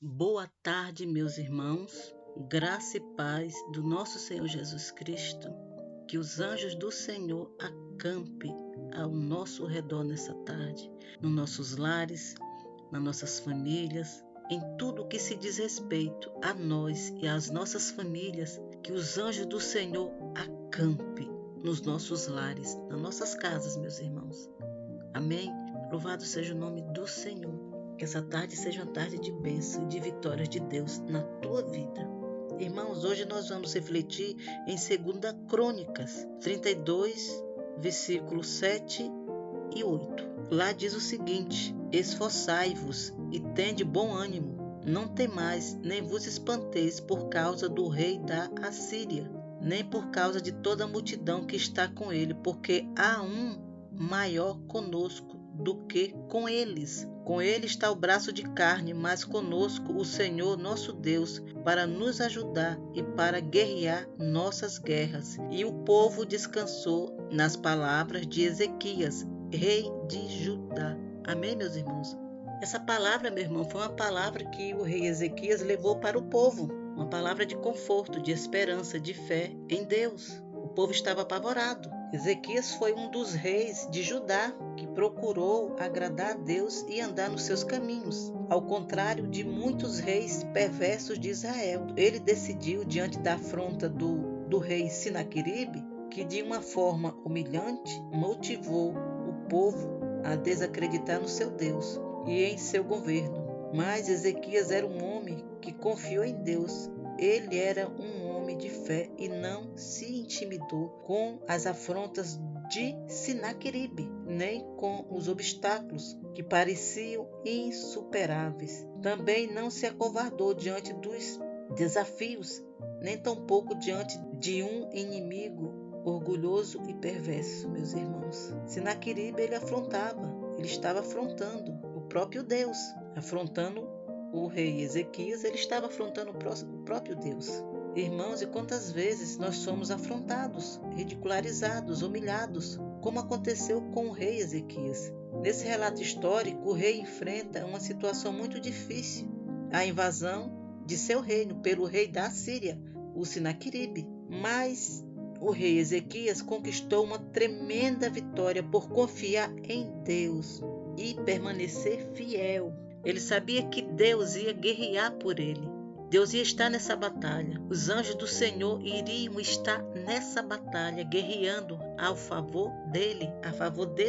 Boa tarde, meus irmãos. Graça e paz do nosso Senhor Jesus Cristo. Que os anjos do Senhor acampem ao nosso redor nessa tarde, nos nossos lares, nas nossas famílias, em tudo que se diz respeito a nós e às nossas famílias. Que os anjos do Senhor acampem nos nossos lares, nas nossas casas, meus irmãos. Amém? Louvado seja o nome do Senhor. Que essa tarde seja uma tarde de bênção e de vitórias de Deus na tua vida. Irmãos, hoje nós vamos refletir em 2 Crônicas 32, versículos 7 e 8. Lá diz o seguinte: esforçai-vos e tende bom ânimo. Não temais, nem vos espanteis por causa do rei da Assíria, nem por causa de toda a multidão que está com ele, porque há um maior conosco do que com eles. Com ele está o braço de carne, mas conosco o Senhor nosso Deus, para nos ajudar e para guerrear nossas guerras. E o povo descansou nas palavras de Ezequias, rei de Judá. Amém, meus irmãos? Essa palavra, meu irmão, foi uma palavra que o rei Ezequias levou para o povo. Uma palavra de conforto, de esperança, de fé em Deus. O povo estava apavorado. Ezequias foi um dos reis de Judá que procurou agradar a Deus e andar nos seus caminhos. Ao contrário de muitos reis perversos de Israel, ele decidiu, diante da afronta do rei Sinaqueribe, que de uma forma humilhante motivou o povo a desacreditar no seu Deus e em seu governo. Mas Ezequias era um homem que confiou em Deus. Ele era um homem de fé e não se intimidou com as afrontas de Sinaqueribe, nem com os obstáculos que pareciam insuperáveis. Também não se acovardou diante dos desafios, nem tampouco diante de um inimigo orgulhoso e perverso, meus irmãos. Sinaqueribe ele estava afrontando o próprio Deus, afrontando o rei Ezequias, ele estava afrontando o próprio Deus. Irmãos, e quantas vezes nós somos afrontados, ridicularizados, humilhados, como aconteceu com o rei Ezequias. Nesse relato histórico, o rei enfrenta uma situação muito difícil, a invasão de seu reino pelo rei da Assíria, o Sinaqueribe. Mas o rei Ezequias conquistou uma tremenda vitória por confiar em Deus e permanecer fiel. Ele sabia que Deus ia guerrear por ele. Deus ia estar nessa batalha. Os anjos do Senhor iriam estar nessa batalha, guerreando a favor dele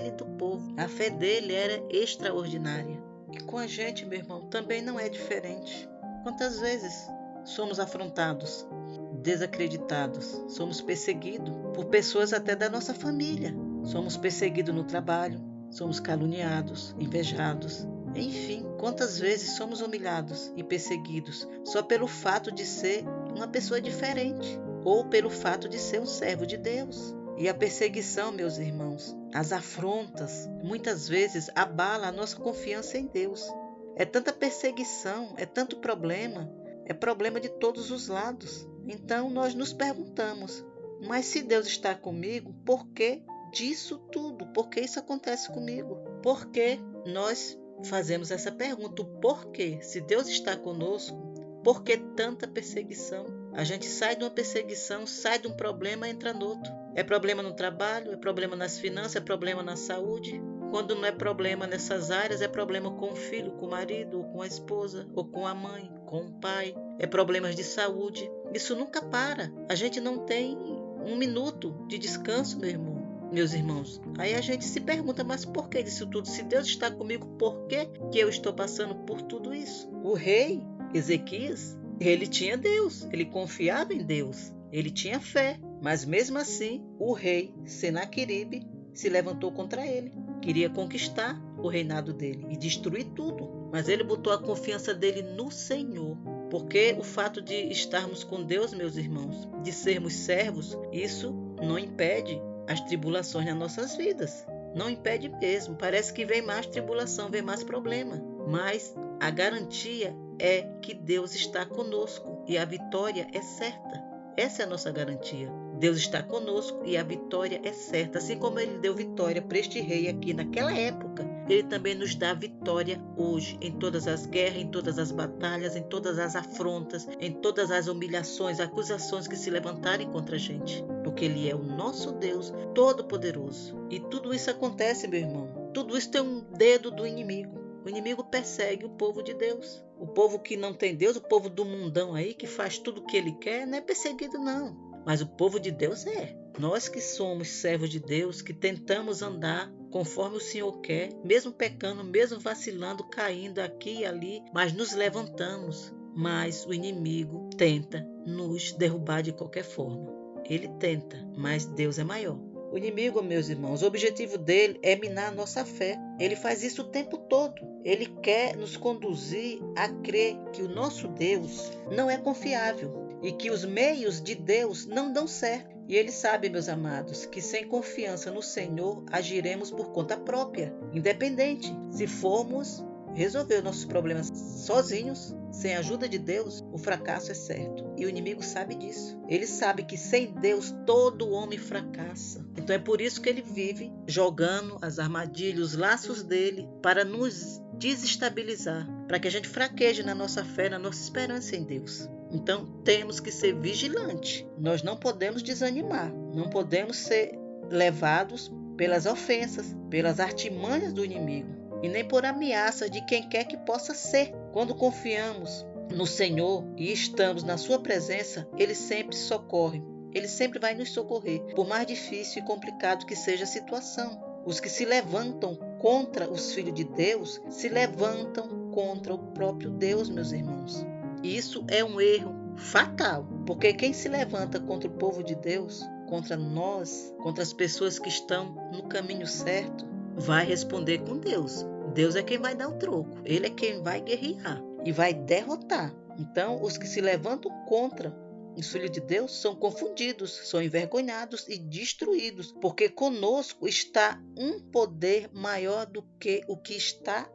e do povo. A fé dele era extraordinária. E com a gente, meu irmão, também não é diferente. Quantas vezes somos afrontados, desacreditados, somos perseguidos por pessoas até da nossa família. Somos perseguidos no trabalho, somos caluniados, invejados. Enfim, quantas vezes somos humilhados e perseguidos só pelo fato de ser uma pessoa diferente ou pelo fato de ser um servo de Deus. E a perseguição, meus irmãos, as afrontas, muitas vezes abala a nossa confiança em Deus. É tanta perseguição, é tanto problema, é problema de todos os lados. Então nós nos perguntamos, mas se Deus está comigo, por que disso tudo? Por que isso acontece comigo? Por que nós fazemos essa pergunta, o porquê? Se Deus está conosco, por que tanta perseguição? A gente sai de uma perseguição, sai de um problema e entra no outro. É problema no trabalho, é problema nas finanças, é problema na saúde. Quando não é problema nessas áreas, é problema com o filho, com o marido, ou com a esposa, ou com a mãe, com o pai. É problemas de saúde. Isso nunca para. A gente não tem um minuto de descanso, meu irmão. Meus irmãos, aí a gente se pergunta, mas por que disso tudo? Se Deus está comigo, por que eu estou passando por tudo isso? O rei Ezequias, ele tinha Deus, ele confiava em Deus, ele tinha fé, mas mesmo assim o rei Sinaqueribe se levantou contra ele, queria conquistar o reinado dele e destruir tudo, mas ele botou a confiança dele no Senhor. Porque o fato de estarmos com Deus, meus irmãos, de sermos servos, isso não impede as tribulações nas nossas vidas. Não impede mesmo. Parece que vem mais tribulação, vem mais problema. Mas a garantia é que Deus está conosco e a vitória é certa. Essa é a nossa garantia. Deus está conosco e a vitória é certa. Assim como ele deu vitória para este rei aqui naquela época, ele também nos dá vitória hoje, em todas as guerras, em todas as batalhas, em todas as afrontas, em todas as humilhações, acusações que se levantarem contra a gente. Porque ele é o nosso Deus Todo-Poderoso. E tudo isso acontece, meu irmão. Tudo isso tem um dedo do inimigo. O inimigo persegue o povo de Deus. O povo que não tem Deus, o povo do mundão aí, que faz tudo o que ele quer, não é perseguido não. Mas o povo de Deus é. Nós que somos servos de Deus, que tentamos andar conforme o Senhor quer, mesmo pecando, mesmo vacilando, caindo aqui e ali, mas nos levantamos. Mas o inimigo tenta nos derrubar de qualquer forma. Ele tenta, mas Deus é maior. O inimigo, meus irmãos, o objetivo dele é minar a nossa fé. Ele faz isso o tempo todo. Ele quer nos conduzir a crer que o nosso Deus não é confiável e que os meios de Deus não dão certo. E ele sabe, meus amados, que sem confiança no Senhor agiremos por conta própria, independente. Se formos resolver os nossos problemas sozinhos, sem a ajuda de Deus, o fracasso é certo. E o inimigo sabe disso. Ele sabe que sem Deus todo homem fracassa. Então é por isso que ele vive jogando as armadilhas, os laços dele para nos desestabilizar, para que a gente fraqueje na nossa fé, na nossa esperança em Deus. Então temos que ser vigilantes. Nós não podemos desanimar, não podemos ser levados pelas ofensas, pelas artimanhas do inimigo e nem por ameaça de quem quer que possa ser. Quando confiamos no Senhor e estamos na sua presença, Ele sempre socorre. Ele sempre vai nos socorrer, por mais difícil e complicado que seja a situação. Os que se levantam contra os filhos de Deus, se levantam contra o próprio Deus, meus irmãos. E isso é um erro fatal, porque quem se levanta contra o povo de Deus, contra nós, contra as pessoas que estão no caminho certo, vai responder com Deus. Deus é quem vai dar o troco. Ele é quem vai guerrear e vai derrotar. Então, os que se levantam contra os filhos de Deus são confundidos, são envergonhados e destruídos, porque conosco está um poder maior do que o que está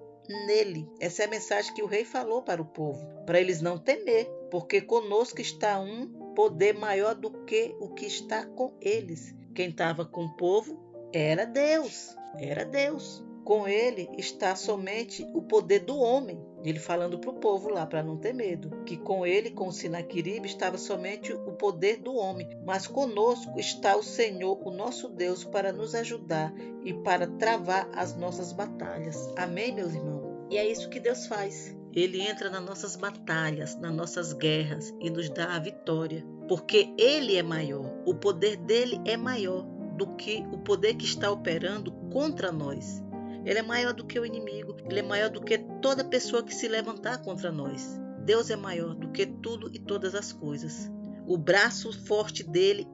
nele. Essa é a mensagem que o rei falou para o povo, para eles não temer, porque conosco está um poder maior do que o que está com eles. Quem estava com o povo era Deus. Era Deus. Com ele está somente o poder do homem. Ele falando para o povo lá, para não ter medo, que com ele, com o Sinaqueribe, estava somente o poder do homem. Mas conosco está o Senhor, o nosso Deus, para nos ajudar e para travar as nossas batalhas. Amém, meus irmãos? E é isso que Deus faz. Ele entra nas nossas batalhas, nas nossas guerras e nos dá a vitória. Porque Ele é maior. O poder dele é maior do que o poder que está operando contra nós. Ele é maior do que o inimigo, ele é maior do que toda pessoa que se levantar contra nós. Deus é maior do que tudo e todas as coisas. O braço forte dele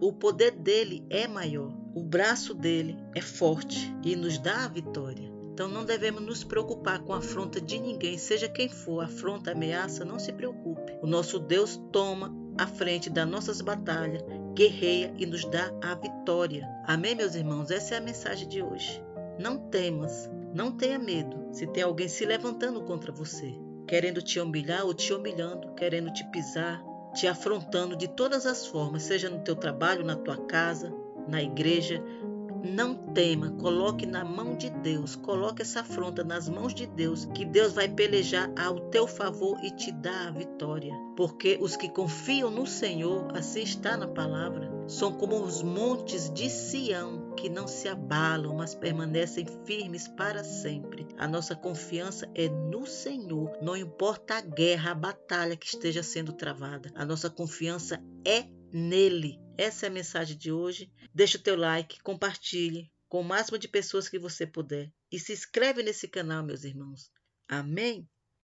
o poder dele é maior. O braço dele é forte e nos dá a vitória. Então não devemos nos preocupar com a afronta de ninguém, seja quem for, afronta, ameaça, não se preocupe. O nosso Deus toma a frente das nossas batalhas, guerreia e nos dá a vitória. Amém, meus irmãos? Essa é a mensagem de hoje. Não temas, não tenha medo se tem alguém se levantando contra você, querendo te humilhar ou te humilhando, querendo te pisar, te afrontando de todas as formas, seja no teu trabalho, na tua casa, na igreja. Não tema, coloque na mão de Deus, coloque essa afronta nas mãos de Deus, que Deus vai pelejar ao teu favor e te dar a vitória. Porque os que confiam no Senhor, assim está na palavra, são como os montes de Sião, que não se abalam, mas permanecem firmes para sempre. A nossa confiança é no Senhor, não importa a guerra, a batalha que esteja sendo travada. A nossa confiança é nele. Essa é a mensagem de hoje. Deixa o teu like, compartilhe com o máximo de pessoas que você puder e se inscreve nesse canal, meus irmãos. Amém?